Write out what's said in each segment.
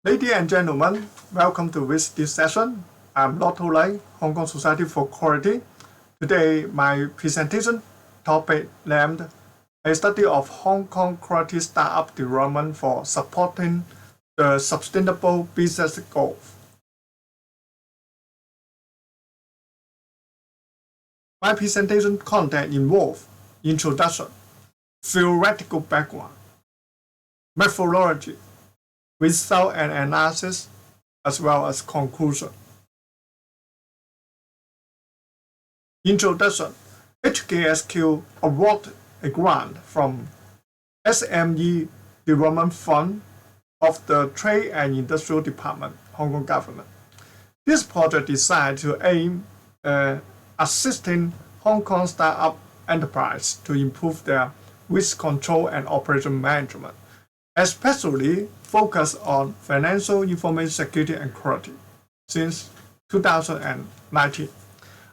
Ladies and gentlemen, welcome to this session. I'm Lotto Lai, Hong Kong Society for Quality. Today, my presentation topic named A Study of Hong Kong Quality Startup Development for Supporting the Sustainable Business Goals. My presentation content involves introduction, theoretical background, methodology, result and analysis, as well as conclusion. Introduction. HKSQ awarded a grant from SME Development Fund of the Trade and Industrial Department, Hong Kong Government. This project is designed to aim assisting Hong Kong startup enterprise to improve their risk control and operation management, especially focus on financial information security and quality since 2019.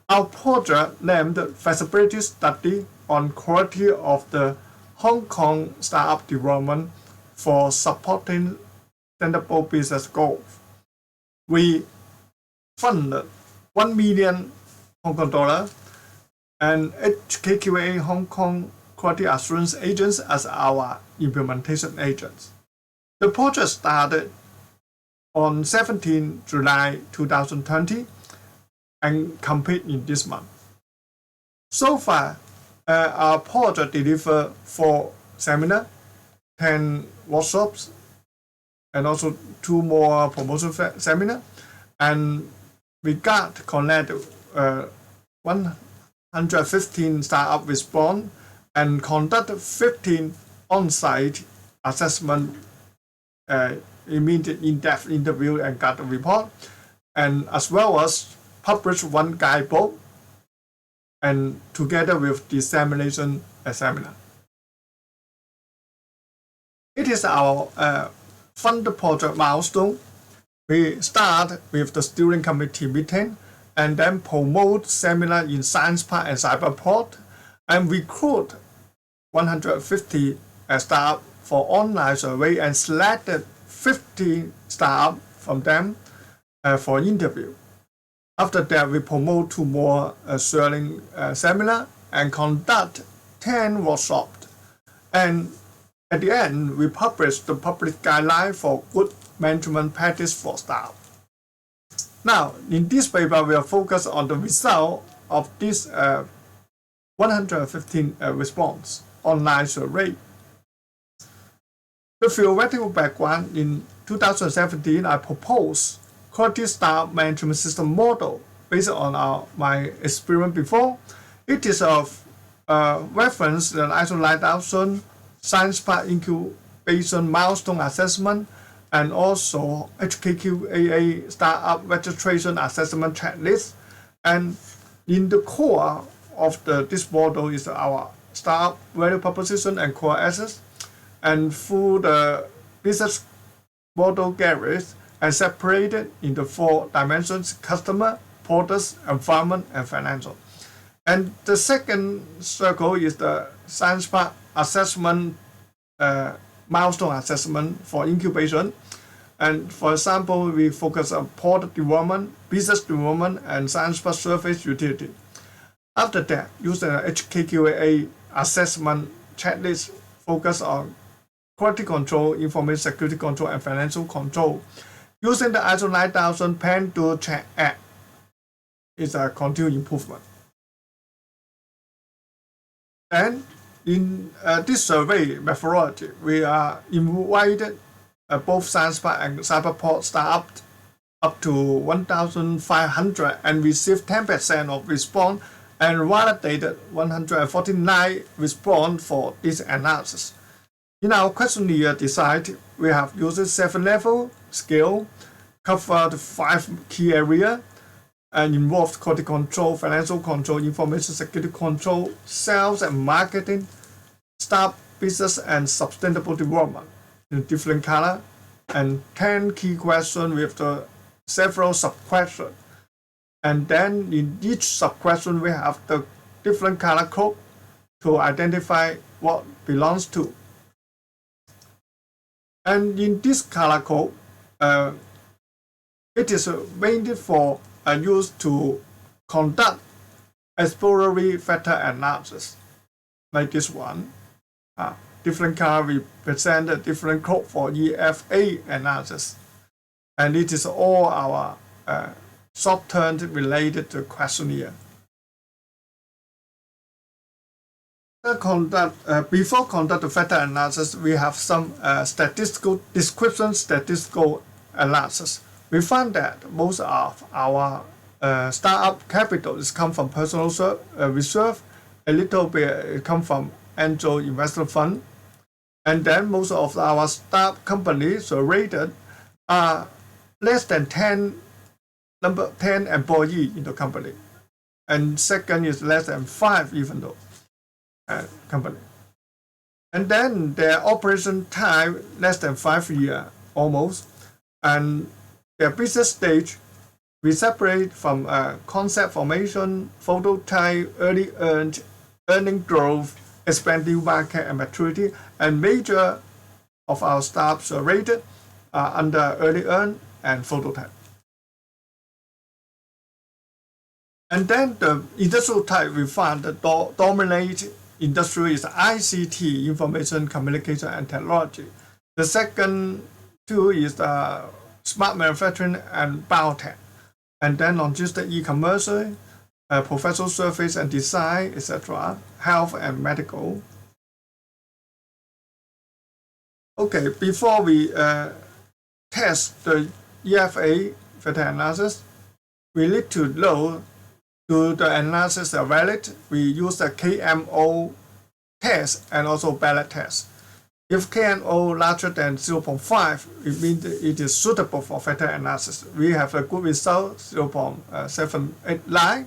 Our project named Feasibility Study on Quality of the Hong Kong Startup Development for Supporting Sustainable Business Goals. We funded 1 million Hong Kong dollar and HKQA Hong Kong Quality Assurance Agents as our implementation agents. The project started on 17 July 2020 and complete in this month. So far, our project delivered 4 seminars, 10 workshops, and also 2 more promotion seminars, and we got connected 115 startup response and conducted 15 on-site assessment, immediate in-depth interview and got a report, and as well as published 1 guidebook and together with dissemination seminar. It is our funded project milestone. We start with the steering committee meeting and then promote seminar in Science Park and Cyberport and recruit 150 staff for online survey and selected 50 staff from them for interview. After that, we promote 2 more sharing seminar and conduct 10 workshops. And at the end, we publish the public guideline for good management practice for staff. Now, in this paper, we are focused on the result of this 115 response online survey. The theoretical background: in 2017, I proposed quality staff management system model based on my experience before. It is of reference the Lotto Lai Science Park Incubation Milestone Assessment and also HKQAA Startup Registration Assessment Checklist. And in the core of this model is our startup value proposition and core assets, and through the business model galleries and separated into 4 dimensions: customer, products, environment, and financial. And the second circle is the Science Park Assessment Milestone Assessment for incubation. And for example, we focus on product development, business development, and Science Park service utility. After that, using the HKQAA assessment checklist, focus on quality control, information security control, and financial control. Using the ISO 9000 Pen to Check Act is a continued improvement. And in this survey methodology, we are invited both Science Park and Cyberport startups up to 1,500 and received 10% of response and validated 149 response for this analysis. In our questionnaire design, we have used 7-level scale, covered 5 key areas, and involved quality control, financial control, information security control, sales and marketing, staff, business, and sustainable development in different color, and 10 key questions with the several sub-questions. And then in each sub-question, we have the different color code to identify what belongs to. And in this color code, it is mainly for used to conduct exploratory factor analysis, like this one. Different color represent a different code for EFA analysis, and it is all our short-term related to questionnaire. Before conduct the factor analysis, we have some statistical analysis. We found that most of our startup capital is come from personal reserve, a little bit it come from angel investor fund, and then most of our startup companies rated are less than 10 employees in the company, and second is less than 5 even though company. And then their operation time less than 5 years almost, and their business stage we separate from concept formation, prototype, early earning growth, expanding market and maturity, and major of our startups are rated under early earn and prototype. And then the industrial type we found that dominate industry is ICT, information communication and technology. The second two is the smart manufacturing and biotech. And then logistic e-commerce, professional service and design, etc., health and medical. Okay, before we test the EFA factor analysis, we need to know do the analysis are valid. We use the KMO test and also ballot test. If KMO larger than 0.5, it means it is suitable for factor analysis. We have a good result, 0.79.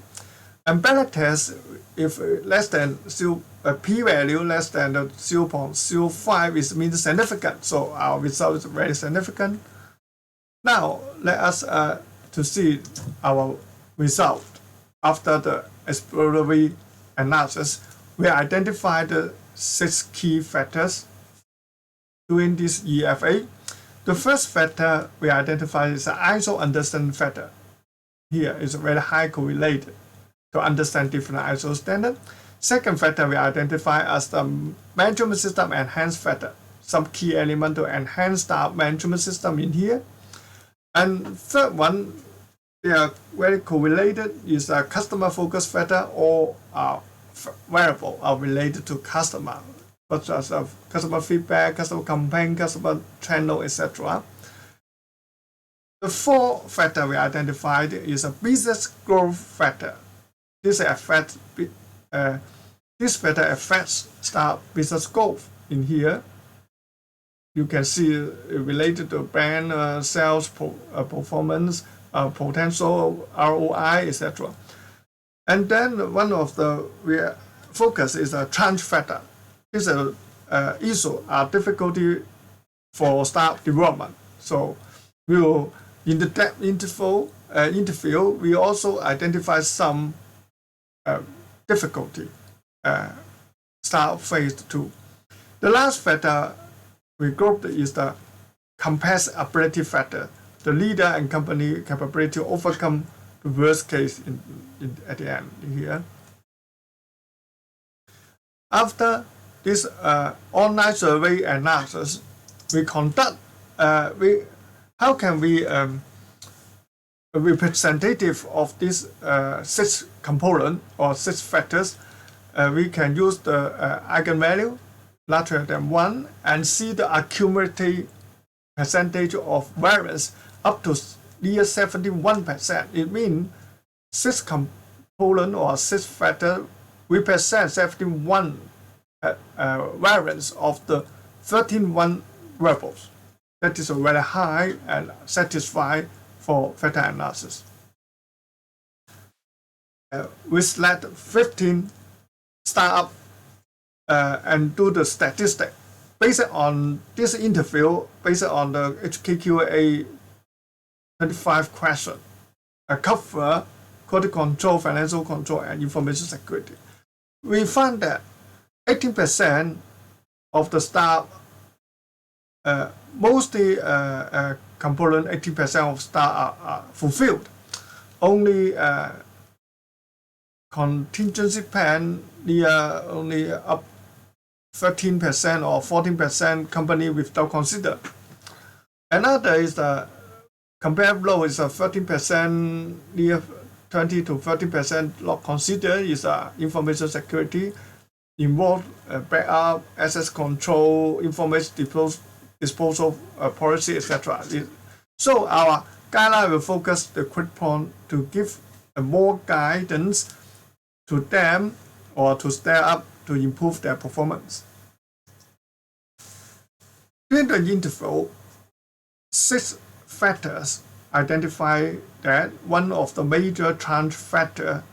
And ballot test, if less than p-value less than 0.05 is means significant. So our result is very significant. Now let us to see our result. After the exploratory analysis, we identified the 6 key factors doing this EFA. The first factor we identified is the ISO understanding factor. Here is very high correlated to understand different ISO standard. Second factor we identify as the management system enhanced factor. Some key element to enhance the management system in here. And third one, they are very correlated, is a customer focus factor or variable are related to customer, such as customer feedback, customer campaign, customer channel, etc. The fourth factor we identified is a business growth factor. This factor affects start business growth in here. You can see related to brand sales performance, potential ROI, etc. And then one of the focus is a change factor. This is issue difficulty for startup development. So we will in the depth interview we also identify some difficulty startup phase 2. The last factor we grouped is the compatibility factor. The leader and company capability to overcome the worst case at the end here. After this online survey analysis, we conduct how can we representative of this 6 component or 6 factors, we can use the eigenvalue larger than 1 and see the accumulative percentage of variance up to near 71%. It means 6 component or 6 factor represent 71 variance of the 13 variables. That is very high and satisfied for factor analysis. We select 15 startup and do the statistic based on this interview, based on the HKQA 25 question, cover quality control, financial control, and information security. We found that 18% of the staff mostly component, 80% of staff are fulfilled. Only contingency plan only up 13% or 14% company without consider. Another is the compare low is a 13%, near 20 to 30% not consider is information security, involve backup, access control, information disposal policy, etc. So our guideline will focus the quick point to give more guidance to them or to step up to improve their performance. During the interview, 6 factors identify that one of the major change factor.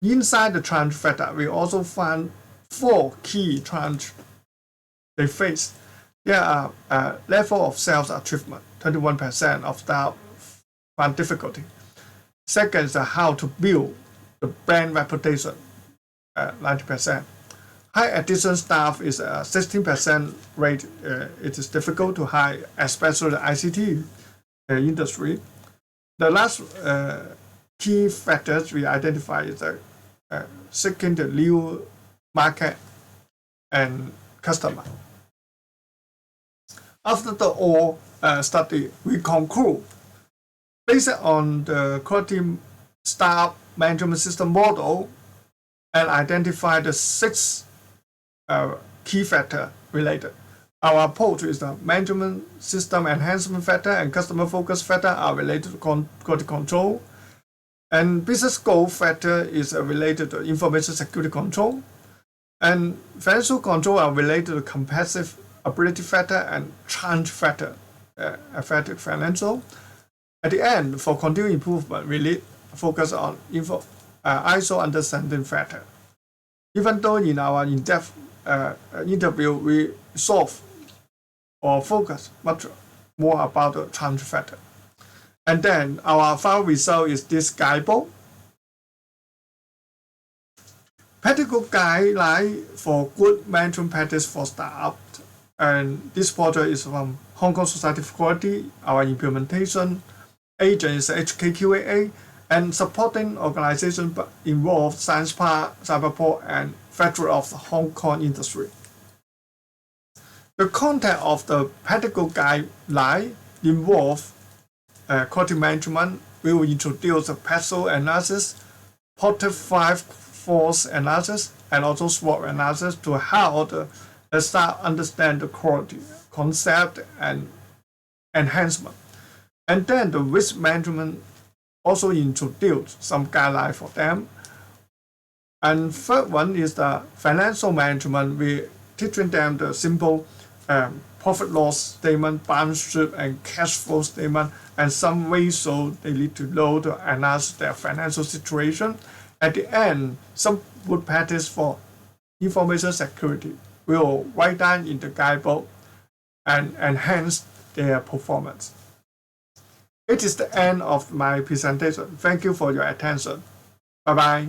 Inside the change factor, we also find 4 key change they face. There are level of sales achievement, 21% of staff find difficulty. Second is how to build the brand reputation, 90%. High addition staff is a 16% rate. It is difficult to hire, especially the ICT industry. The last key factors we identify is seeking the new market and customer. After the all study, we conclude based on the quality staff management system model and identify the 6 key factors related. Our approach is the management system enhancement factor and customer focus factor are related to quality control. And business goal factor is related to information security control. And financial control are related to competitive ability factor and change factor, effective financial. At the end, for continued improvement, we need focus on ISO understanding factor. Even though in our in-depth interview, we solve or focus much more about the change factor. And then our final result is this guidebook. Practical guideline for good management practice for staff. And this project is from Hong Kong Society for Quality. Our implementation agent is HKQAA, and supporting organizations involved Science Park, Cyberport, and Factory of the Hong Kong Industry. The content of the practical guideline involve quality management. We will introduce a PESO analysis, positive 5 force analysis, and also SWOT analysis to help the staff understand the quality concept and enhancement. And then the risk management also introduce some guidelines for them. And third one is the financial management. We teaching them the simple profit loss statement, balance sheet, and cash flow statement, and some ratio they need to know to analyze their financial situation. At the end, some good practice for information security will write down in the guidebook and enhance their performance. It is the end of my presentation. Thank you for your attention. Bye-bye.